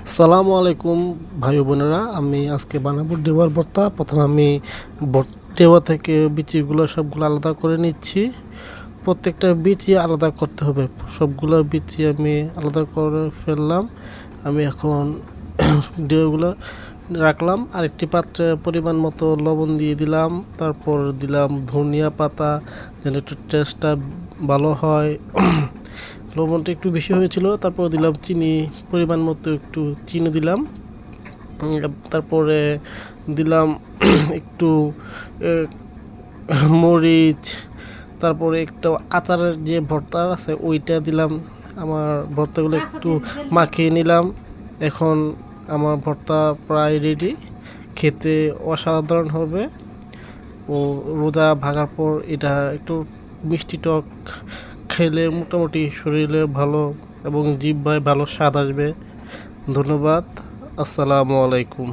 আসসালামু আলাইকুম ভাই বোনেরা, আমি আজকে বানাবো ডেওয়ার ভর্তা। প্রথমে আমি ডেওয়া থেকে বিচিগুলো সবগুলো আলাদা করে নিচ্ছি। প্রত্যেকটা বিচি আলাদা করতে হবে, সবগুলো বিচি আমি আলাদা করে ফেললাম। আমি এখন ডেওয়াগুলো রাখলাম। আরেকটি পাত্রে পরিমাণ মতো লবণ দিয়ে দিলাম, তারপর দিলাম ধনিয়া পাতা যেন একটু টেস্টটা ভালো হয়। লবণটা একটু বেশি হয়েছিল, তারপর দিলাম চিনি, পরিমাণ মতো একটু চিনি দিলাম। তারপরে দিলাম একটু মরিচ, তারপরে একটা আচারের যে ভর্তা আছে ওইটা দিলাম। আমার ভর্তাগুলো একটু মাখিয়ে নিলাম। এখন আমার ভর্তা প্রায় রেডি, খেতে অসাধারণ হবে। ও রোজা ভাঙার পর এটা একটু মিষ্টি টক খেলে মোটামুটি শরীরে ভালো এবং জিহ্বায় ভালো স্বাদ আসবে। ধন্যবাদ। আসসালামু আলাইকুম।